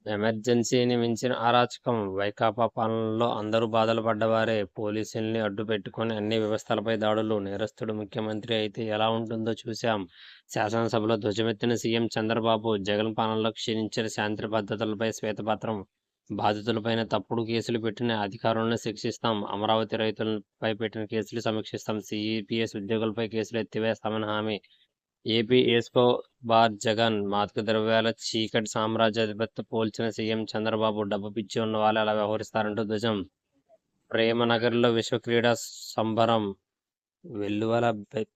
ఎమర్జెన్సీని మించిన అరాచకం. వైకాపా పాలనలో అందరూ బాధలు పడ్డవారే. పోలీసుల్ని అడ్డుపెట్టుకొని అన్ని వ్యవస్థలపై దాడులు. నేరస్తుడు ముఖ్యమంత్రి అయితే ఎలా ఉంటుందో చూశాం. శాసనసభలో ధ్వజమెత్తిన సీఎం చంద్రబాబు. జగన్ పాలనలో క్షీణించిన శాంతి భద్రతలపై శ్వేతపత్రం. బాధితులపైన తప్పుడు కేసులు పెట్టిన అధికారులను శిక్షిస్తాం. అమరావతి రైతులపై పెట్టిన కేసులు సమీక్షిస్తాం. సిపిఎస్ ఉద్యోగులపై కేసులు ఎత్తివేస్తామని హామీ. AP Escobar Jagan. మాదక ద్రవ్యాల చీకటి సామ్రాజ్యాధిపత్య పోల్చిన సీఎం చంద్రబాబు. డబ్బు పిచ్చి ఉన్న వాళ్ళు అలా వ్యవహరిస్తారంటూ ధ్వజం. ప్రేమనగర్లో విశ్వక్రీడా సంబరం. వెల్లువల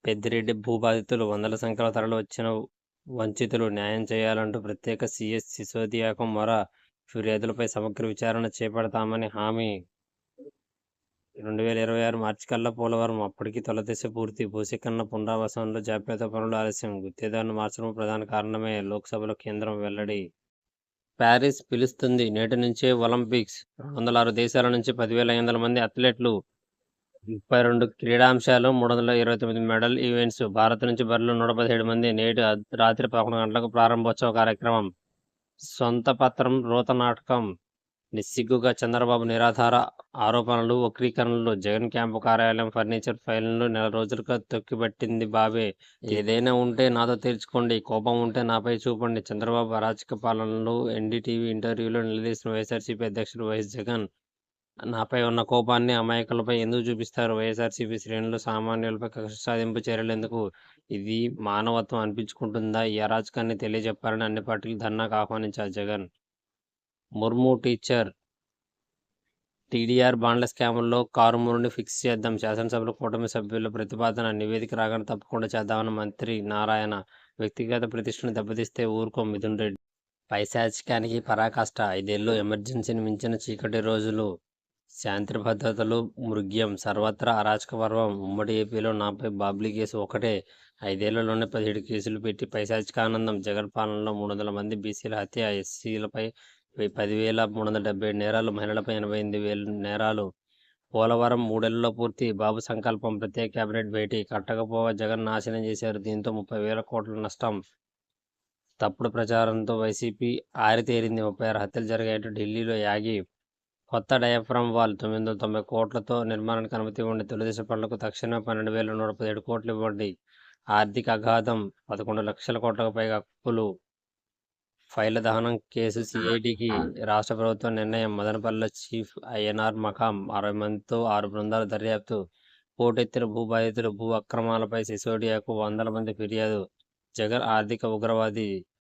పెద్దిరెడ్డి భూ బాధితులు వందల సంఖ్యలో తరలి వచ్చిన వంచితులు న్యాయం చేయాలంటూ ప్రత్యేక సీఎస్ సిసోదియాకు మొర. ఫిర్యాదులపై సమగ్ర విచారణ చేపడతామని హామీ. 2026 మార్చి కల్లా పోలవరం. అప్పటికి తొలిదశ పూర్తి. భూసేకరణ పునరావాసంలో జాప్యత పనులు ఆలస్యం. గుత్తేదారును మార్చడం ప్రధాన కారణమే. లోక్సభలో కేంద్రం వెల్లడి. ప్యారిస్ పిలుస్తుంది. నేటి నుంచే ఒలింపిక్స్. 206 దేశాల నుంచి 10,500 మంది అథ్లెట్లు. 32 క్రీడాంశాలు, 329 మెడల్ ఈవెంట్స్. భారత్ నుంచి బరిలో 117 మంది. నేటి రాత్రి 11 గంటలకు ప్రారంభోత్సవ కార్యక్రమం. సొంత పత్రం రోత నాటకం. నిస్సిగ్గుగా చంద్రబాబు నిరాధార ఆరోపణలు, వక్రీకరణలు. జగన్ క్యాంపు కార్యాలయం ఫర్నిచర్ ఫైళ్లను నెల రోజులుగా తొక్కిపట్టింది బాబే. ఏదైనా ఉంటే నాతో తేల్చుకోండి, కోపం ఉంటే నాపై చూపండి. చంద్రబాబు అరాచక పాలనలు ఎన్డీటీవీ ఇంటర్వ్యూలో నిలదీసిన వైఎస్ఆర్సీపీ అధ్యక్షుడు వైఎస్ జగన్. నాపై ఉన్న కోపాన్ని అమాయకులపై ఎందుకు చూపిస్తారు? వైఎస్ఆర్సీపీ శ్రేణులు సామాన్యులపై కక్ష సాధింపు చర్యలు ఎందుకు? ఇది మానవత్వం అనిపించుకుంటుందా? ఈ అరాచకాన్ని తెలియజెప్పాలని అన్ని పార్టీలు ధర్నాకు ఆహ్వానించారు జగన్. ముర్ము టీచర్. టీడీఆర్ బాండ్ల స్కాముల్లో కారుమూరిని ఫిక్స్ చేద్దాం. శాసనసభలో కూటమి సభ్యుల ప్రతిపాదన. నివేదిక రాగానే తప్పకుండా చేద్దామన్న మంత్రి నారాయణ. వ్యక్తిగత ప్రతిష్టను దెబ్బతీస్తే ఊరుకోం మిథున్ రెడ్డి. పైశాచికానికి పరాకాష్ట. 5 ఏళ్లు ఎమర్జెన్సీని మించిన చీకటి రోజులు. శాంతి భద్రతలు మృగ్యం. సర్వత్రా అరాచక పర్వం. ఉమ్మడి ఏపీలో నాపై బాబ్లీ కేసు ఒకటే. 5 ఏళ్లలోనే 17 కేసులు పెట్టి పైశాచికానందం. జగన్ పాలనలో 300 మంది బీసీల హత్య. ఎస్సీలపై 10,377 నేరాలు. మహిళలపై 88,000 నేరాలు. పోలవరం 3 ఏళ్లలో పూర్తి. బాబు సంకల్పం. ప్రత్యేక కేబినెట్ భేటీ. కట్టకపోగా జగన్ నాశనం చేశారు. దీంతో 30,000 కోట్ల నష్టం. తప్పుడు ప్రచారంతో వైసీపీ ఆరితేరింది. 36 హత్యలు జరిగాయంటూ ఢిల్లీలో యాగి. కొత్త డయాఫ్రమ్ వాల్. 990 కోట్లతో నిర్మాణానికి అనుమతి ఇవ్వండి. తొలిదశ పనులకు తక్షణమే 12,117 కోట్లు ఇవ్వండి. ఆర్థిక అగాధం. 11 లక్షల కోట్లకు పైగా అప్పులు. ఫైళ్ల దహనం కేసు సిఐడికి రాష్ట్ర ప్రభుత్వం నిర్ణయం. మదనపల్లిలో చీఫ్ ఐఎన్ఆర్ మకాం. 60 మందితో 6 బృందాల దర్యాప్తు. పోటెత్తిన భూ బాధితులు. భూ అక్రమాలపై సిసోడియాకు వందల మంది ఫిర్యాదు. జగన్ ఆర్థిక ఉగ్రవాది.